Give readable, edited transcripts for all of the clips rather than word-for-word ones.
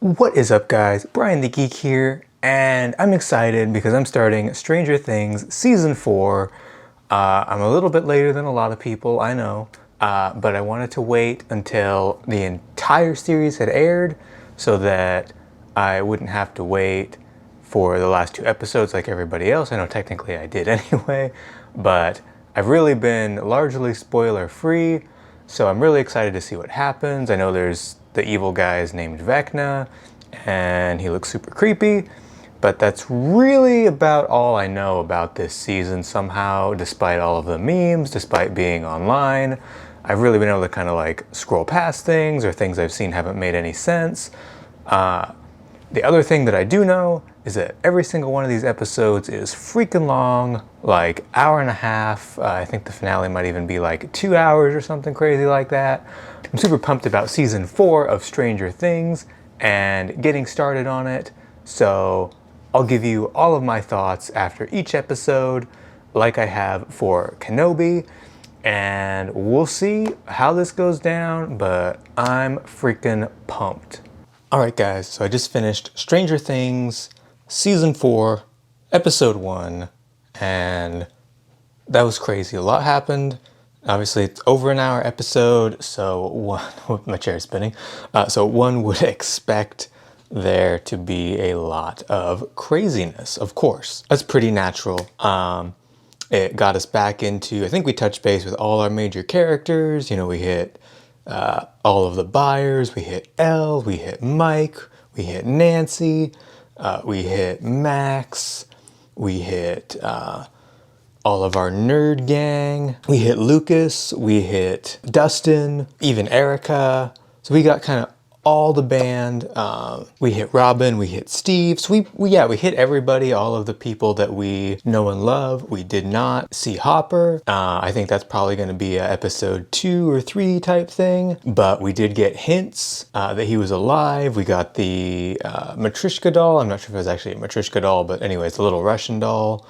What is up, guys? Brian the Geek here, and I'm excited because I'm starting Stranger Things Season 4. I'm a little bit later than a lot of people, I know, but I wanted to wait until the entire series had aired so that I wouldn't have to wait for the last 2 episodes like everybody else. I know technically I did anyway, but I've really been largely spoiler free, so I'm really excited to see what happens. I know there's the evil guy is named Vecna, and he looks super creepy, but that's really about all I know about this season somehow, despite all of the memes, despite being online. I've really been able to kind of like scroll past things, or things I've seen haven't made any sense. The other thing that I do know is that every single one of these episodes is freaking long, like hour and a half. I think the finale might even be like 2 hours or something crazy like that. I'm super pumped about season 4 of Stranger Things and getting started on it. So I'll give you all of my thoughts after each episode, like I have for Kenobi. And we'll see how this goes down, but I'm freaking pumped. Alright guys, so I just finished Stranger Things Season 4, Episode 1, and that was crazy. A lot happened. Obviously, it's over an hour episode, so my chair is spinning. So one would expect there to be a lot of craziness, of course. That's pretty natural. It got us back into, I think we touched base with all our major characters. You know, we hit all of the buyers, we hit Elle, we hit Mike, we hit Nancy, we hit Max, we hit all of our nerd gang, we hit Lucas, we hit Dustin, even Erica. So we got kind of all the band. We hit Robin, we hit Steve. So we hit everybody, all of the people that we know and love. We did not see Hopper. I think that's probably going to be a episode 2 or 3 type thing. But we did get hints that he was alive. We got the Matryoshka doll. I'm not sure if it was actually a Matryoshka doll, but anyway, it's a little Russian doll.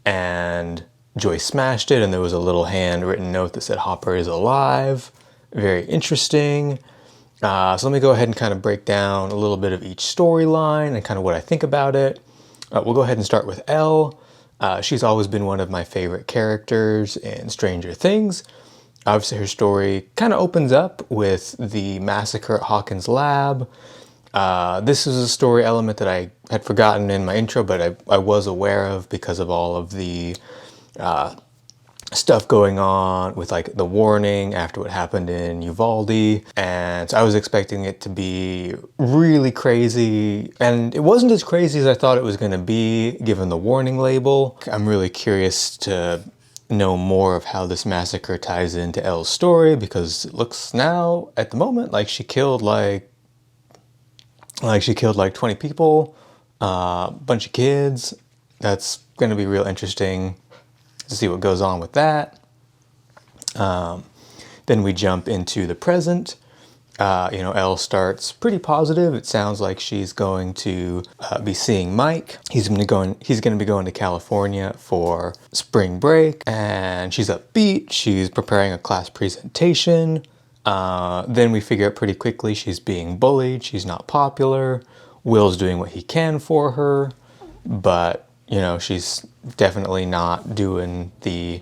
And Joy smashed it, and there was a little handwritten note that said Hopper is alive. Very interesting. So let me go ahead and kind of break down a little bit of each storyline and kind of what I think about it. We'll go ahead and start with Elle. She's always been one of my favorite characters in Stranger Things. Obviously, her story kind of opens up with the massacre at Hawkins' lab. This is a story element that I had forgotten in my intro, but I was aware of because of all of the stuff going on with like the warning after what happened in Uvalde. And so I was expecting it to be really crazy, and it wasn't as crazy as I thought it was going to be given the warning label. I'm really curious to know more of how this massacre ties into Elle's story, because it looks now at the moment like she killed like 20 people, a bunch of kids. That's going to be real interesting to see what goes on with that. Then we jump into the present. Elle starts pretty positive. It sounds like she's going to be seeing Mike. He's going to be going to California for spring break, and she's upbeat. She's preparing a class presentation. Then we figure out pretty quickly she's being bullied. She's not popular. Will's doing what he can for her, but she's definitely not doing the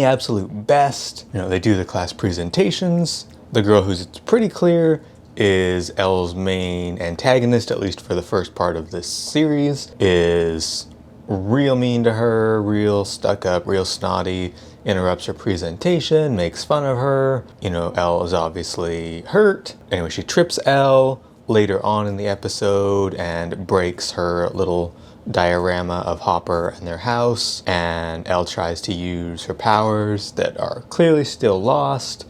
absolute best. They do the class presentations. The girl who's pretty clear is Elle's main antagonist, at least for the first part of this series, is real mean to her, real stuck up, real snotty, interrupts her presentation, makes fun of her. Elle is obviously hurt. Anyway, she trips Elle later on in the episode and breaks her little diorama of Hopper and their house, and Elle tries to use her powers that are clearly still lost,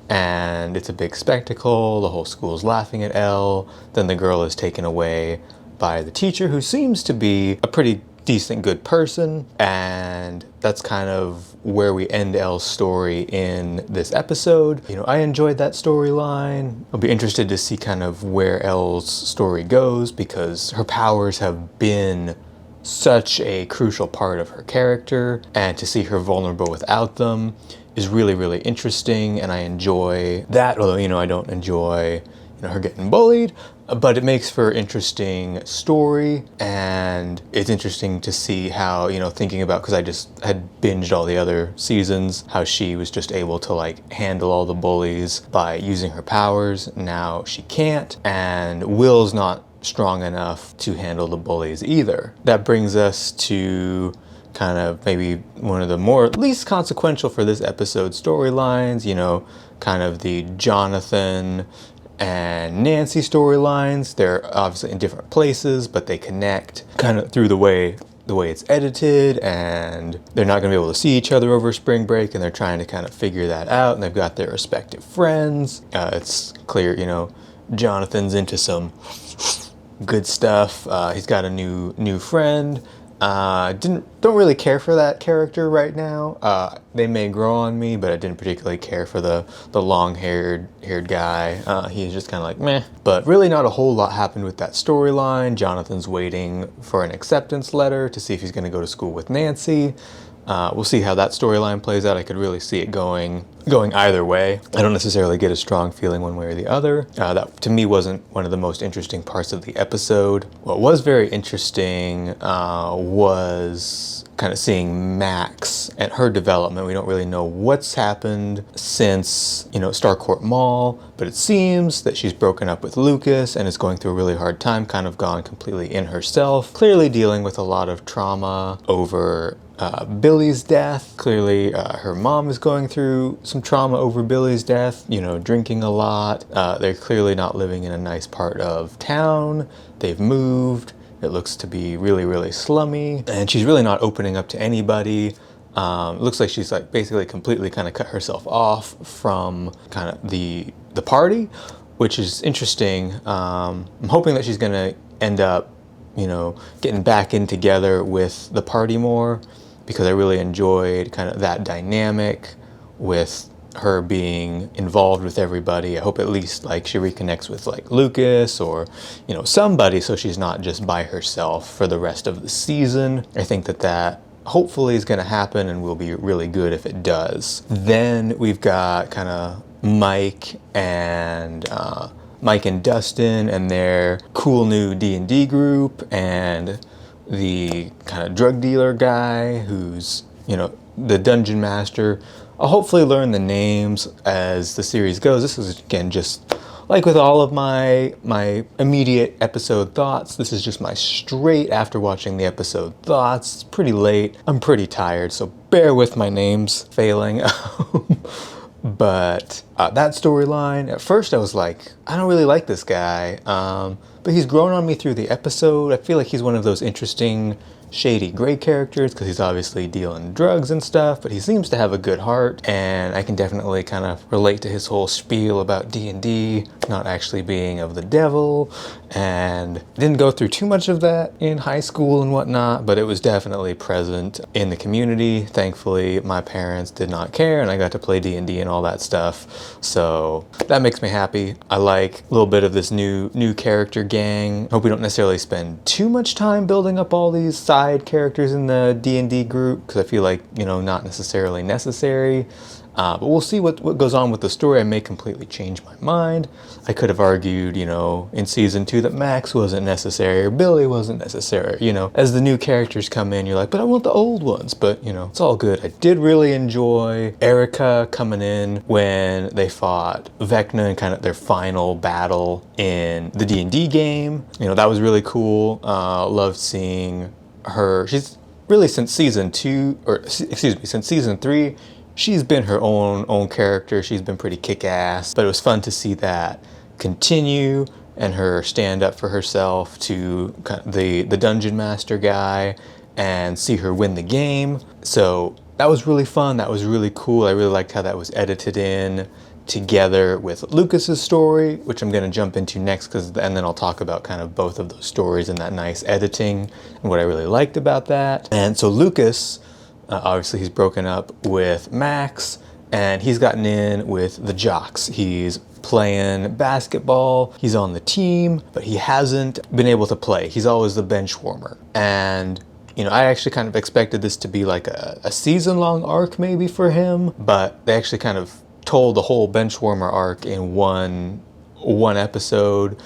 and it's a big spectacle. The whole school's laughing at Elle. Then the girl is taken away by the teacher, who seems to be a pretty decent, good person, and that's kind of where we end Elle's story in this episode. I enjoyed that storyline. I'll be interested to see kind of where Elle's story goes, because her powers have been such a crucial part of her character, and to see her vulnerable without them is really, really interesting, and I enjoy that. Although, I don't enjoy her getting bullied, but it makes for interesting story, and it's interesting to see how, thinking about, because I just had binged all the other seasons, how she was just able to like handle all the bullies by using her powers. Now she can't, and Will's not strong enough to handle the bullies either. That brings us to kind of maybe one of the more least consequential for this episode storylines, kind of the Jonathan and Nancy storylines. They're obviously in different places, but they connect kind of through the way it's edited, and they're not going to be able to see each other over spring break, and they're trying to kind of figure that out, and they've got their respective friends. It's clear, Jonathan's into some good stuff. He's got a new friend. Don't really care for that character right now. They may grow on me, but I didn't particularly care for the long-haired guy. He's just kind of like meh. But really not a whole lot happened with that storyline. Jonathan's waiting for an acceptance letter to see if he's going to go to school with Nancy. We'll see how that storyline plays out. I could really see it going either way. I don't necessarily get a strong feeling one way or the other. That to me wasn't one of the most interesting parts of the episode. What was very interesting was kind of seeing Max and her development. We don't really know what's happened since, Starcourt Mall, but it seems that she's broken up with Lucas and is going through a really hard time, kind of gone completely in herself, clearly dealing with a lot of trauma over Billy's death. Clearly, her mom is going through some trauma over Billy's death, drinking a lot. They're clearly not living in a nice part of town. They've moved. It looks to be really, really slummy. And she's really not opening up to anybody. It looks like she's like basically completely kind of cut herself off from kind of the party, which is interesting. I'm hoping that she's going to end up, getting back in together with the party more, because I really enjoyed kind of that dynamic with her being involved with everybody. I hope at least like she reconnects with like Lucas or, somebody, so she's not just by herself for the rest of the season. I think that hopefully is going to happen, and will be really good if it does. Then we've got kind of Mike and Dustin and their cool new D&D group, and the kind of drug dealer guy who's, the dungeon master. I'll hopefully learn the names as the series goes. This is, again, just like with all of my immediate episode thoughts. This is just my straight after watching the episode thoughts. It's pretty late. I'm pretty tired, so bear with my names failing. But that storyline, at first I was like, I don't really like this guy. But he's grown on me through the episode. I feel like he's one of those interesting shady gray characters, because he's obviously dealing drugs and stuff, but he seems to have a good heart, and I can definitely kind of relate to his whole spiel about D&D not actually being of the devil, and didn't go through too much of that in high school and whatnot, but it was definitely present in the community. Thankfully, my parents did not care, and I got to play D&D and all that stuff, so that makes me happy. I like a little bit of this new character gang. Hope we don't necessarily spend too much time building up all these side characters in the D&D group, because I feel like, not necessarily necessary. But we'll see what goes on with the story. I may completely change my mind. I could have argued, in season 2 that Max wasn't necessary or Billy wasn't necessary. As the new characters come in, you're like, but I want the old ones. But, it's all good. I did really enjoy Erica coming in when they fought Vecna in kind of their final battle in the D&D game. That was really cool. Loved seeing her. She's really, since season 3, she's been her own character. She's been pretty kick-ass, but it was fun to see that continue and her stand up for herself to the dungeon master guy and see her win the game. So that was really fun. That was really cool. I really liked how that was edited in together with Lucas's story, which I'm going to jump into next, and then I'll talk about kind of both of those stories and that nice editing and what I really liked about that. And so Lucas, obviously he's broken up with Max, and he's gotten in with the jocks. He's playing basketball, he's on the team, but he hasn't been able to play. He's always the bench warmer. And I actually kind of expected this to be like a season-long arc maybe for him, but they actually kind of told the whole bench warmer arc in one one episode,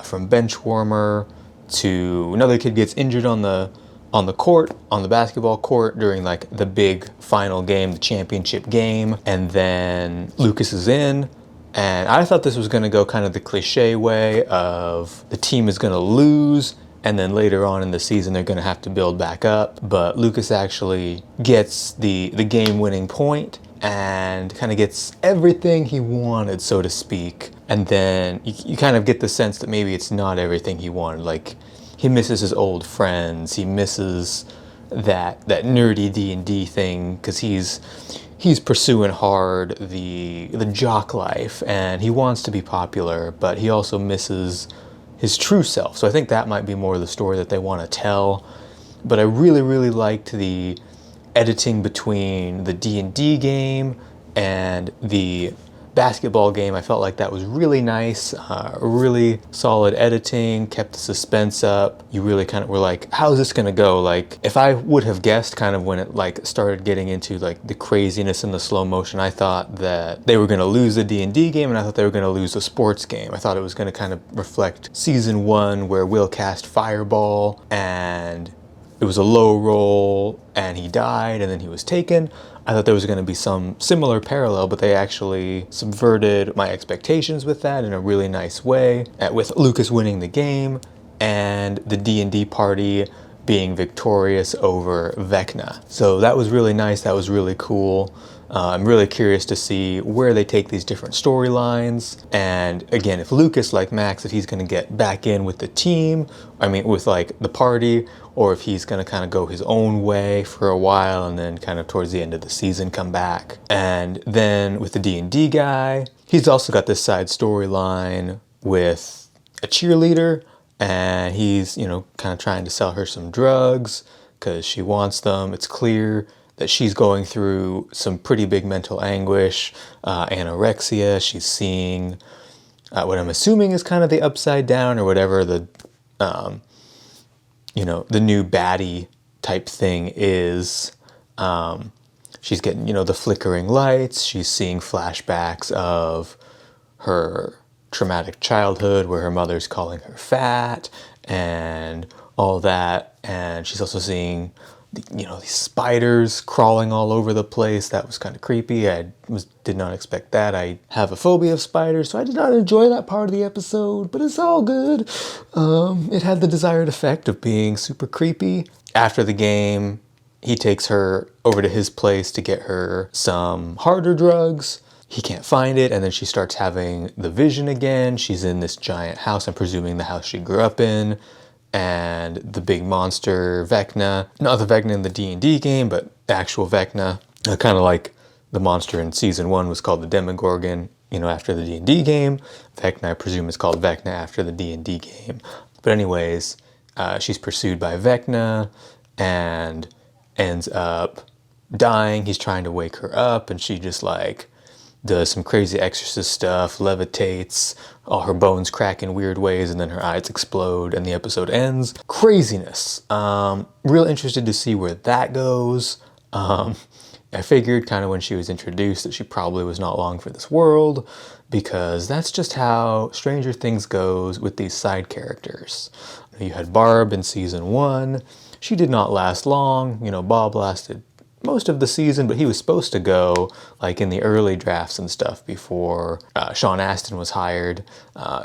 from bench warmer to another kid gets injured on the court, on the basketball court during like the big final game, the championship game, and then Lucas is in. And I thought this was going to go kind of the cliche way of the team is going to lose, and then later on in the season they're going to have to build back up. But Lucas actually gets the game-winning point and kind of gets everything he wanted, so to speak. And then you kind of get the sense that maybe it's not everything he wanted. Like, he misses his old friends. He misses that nerdy D&D thing because he's pursuing hard the jock life, and he wants to be popular, but he also misses his true self. So I think that might be more of the story that they want to tell. But I really, really liked the editing between the D&D game and the basketball game. I felt like that was really nice, really solid editing, kept the suspense up. You really kind of were like, how is this gonna go? Like, if I would have guessed kind of when it like started getting into like the craziness and the slow motion, I thought that they were gonna lose the D&D game, and I thought they were gonna lose the sports game. I thought it was gonna kind of reflect season 1 where Will cast Fireball and it was a low roll and he died and then he was taken. I thought there was going to be some similar parallel, but they actually subverted my expectations with that in a really nice way, with Lucas winning the game and the D&D party being victorious over Vecna. So that was really nice. That was really cool. I'm really curious to see where they take these different storylines. And again, if Lucas, like Max, if he's going to get back in with the team, with like the party, or if he's going to kind of go his own way for a while and then kind of towards the end of the season come back. And then with the D&D guy, he's also got this side storyline with a cheerleader, and he's, kind of trying to sell her some drugs because she wants them. It's clear that she's going through some pretty big mental anguish, anorexia. She's seeing what I'm assuming is kind of the upside down or whatever the new baddie type thing is. She's getting, the flickering lights. She's seeing flashbacks of her traumatic childhood where her mother's calling her fat and all that. And she's also seeing these spiders crawling all over the place. That was kind of creepy. Did not expect that. I have a phobia of spiders, so I did not enjoy that part of the episode, but it's all good. It had the desired effect of being super creepy. After the game, he takes her over to his place to get her some harder drugs. He can't find it, and then she starts having the vision again. She's in this giant house, I'm presuming the house she grew up in, and the big monster Vecna, not the Vecna in the D&D game, but the actual Vecna, kind of like the monster in season 1 was called the Demogorgon, after the D&D game. Vecna, I presume, is called Vecna after the D&D game. But anyways, she's pursued by Vecna and ends up dying. He's trying to wake her up, and she just does some crazy exorcist stuff, levitates, all her bones crack in weird ways, and then her eyes explode, and the episode ends. Craziness. Real interested to see where that goes. I figured kind of when she was introduced that she probably was not long for this world, because that's just how Stranger Things goes with these side characters. You had Barb in season 1. She did not last long. Bob lasted most of the season, but he was supposed to go in the early drafts and stuff before Sean Astin was hired.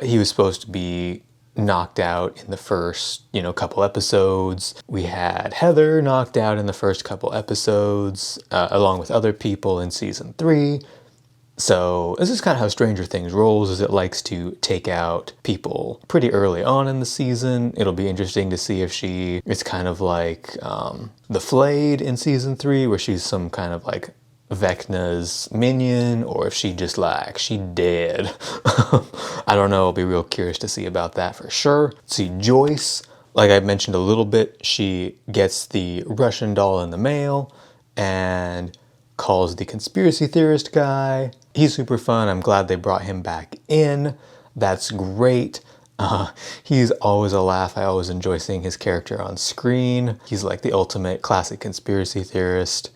He was supposed to be knocked out in the first, couple episodes. We had Heather knocked out in the first couple episodes, along with other people in season 3. So this is kind of how Stranger Things rolls, is it likes to take out people pretty early on in the season. It'll be interesting to see if it's kind of like the Flayed in season 3, where she's some kind of Vecna's minion, or if she just she dead. I don't know. I'll be real curious to see about that for sure. See, Joyce, like I mentioned a little bit, she gets the Russian doll in the mail and calls the conspiracy theorist guy. He's super fun. I'm glad they brought him back in. That's great. He's always a laugh. I always enjoy seeing his character on screen. He's like the ultimate classic conspiracy theorist,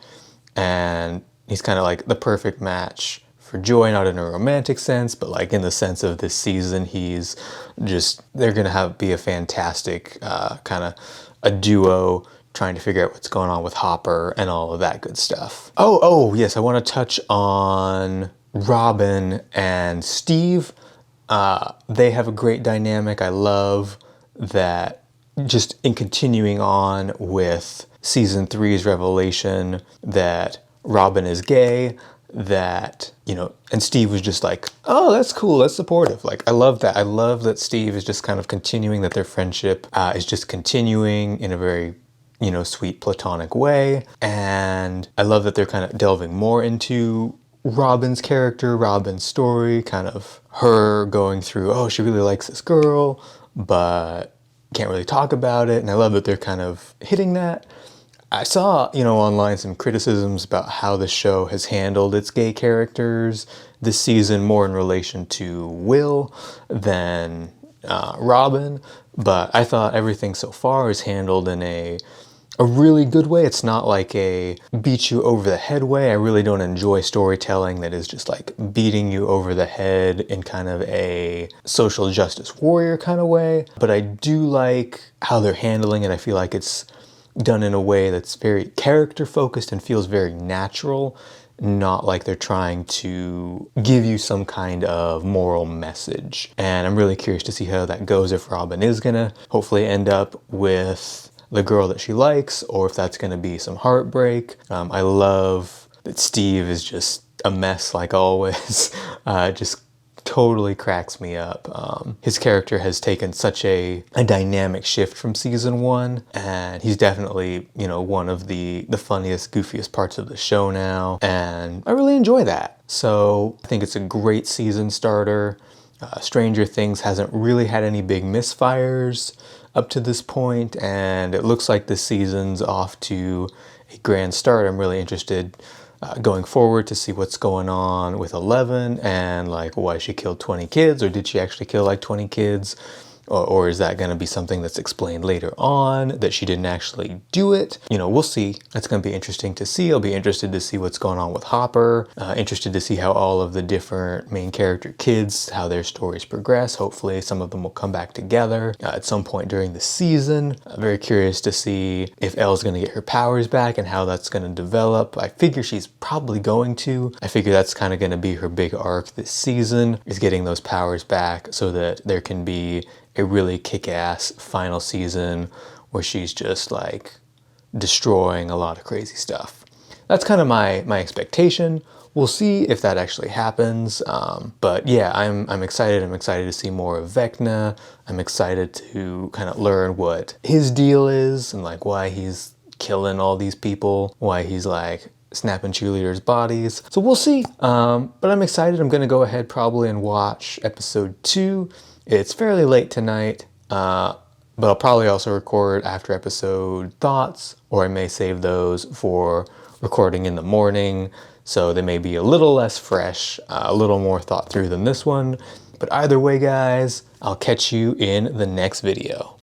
and he's kind of like the perfect match for for joy, not in a romantic sense, but like in the sense of this season, they're gonna be a fantastic kind of a duo trying to figure out what's going on with Hopper and all of that good stuff. Oh, yes, I want to touch on Robin and Steve. They have a great dynamic. I love that just in continuing on with season 3's revelation that Robin is gay, that, and Steve was just like, oh, that's cool, that's supportive. Like, I love that. I love that Steve is just kind of continuing, that their friendship is just continuing in a very, sweet platonic way. And I love that they're kind of delving more into Robin's character, Robin's story, kind of her going through, oh, she really likes this girl, but can't really talk about it. And I love that they're kind of hitting that. I saw, online some criticisms about how the show has handled its gay characters this season, more in relation to Will than Robin. But I thought everything so far is handled in a really good way. It's not like a beat you over the head way. I really don't enjoy storytelling that is just like beating you over the head in kind of a social justice warrior kind of way. But I do like how they're handling it. I feel like it's done in a way that's very character focused and feels very natural, not like they're trying to give you some kind of moral message. And I'm really curious to see how that goes, if Robin is gonna hopefully end up with the girl that she likes, or if that's gonna be some heartbreak. I love that Steve is just a mess like always. Just totally cracks me up. His character has taken such a dynamic shift from season 1, and he's definitely, one of the funniest, goofiest parts of the show now, and I really enjoy that. So I think it's a great season starter. Stranger Things hasn't really had any big misfires up to this point, and it looks like this season's off to a grand start. I'm really interested going forward to see what's going on with 11 and like why she killed 20 kids, or did she actually kill like 20 kids? Or is that going to be something that's explained later on, that she didn't actually do it? We'll see. That's going to be interesting to see. I'll be interested to see what's going on with Hopper. Interested to see how all of the different main character kids, how their stories progress. Hopefully some of them will come back together at some point during the season. Very curious to see if Elle's going to get her powers back and how that's going to develop. I figure she's probably going to. I figure that's kind of going to be her big arc this season, is getting those powers back so that there can be a really kick-ass final season where she's just like destroying a lot of crazy stuff. That's kind of my expectation. We'll see if that actually happens. But yeah, I'm excited. I'm excited to see more of Vecna. I'm excited to kind of learn what his deal is and like why he's killing all these people, why he's like snapping cheerleaders' bodies. So we'll see. But I'm excited. I'm gonna go ahead probably and watch episode 2. It's fairly late tonight, but I'll probably also record after episode thoughts, or I may save those for recording in the morning, so they may be a little less fresh, a little more thought through than this one. But either way, guys, I'll catch you in the next video.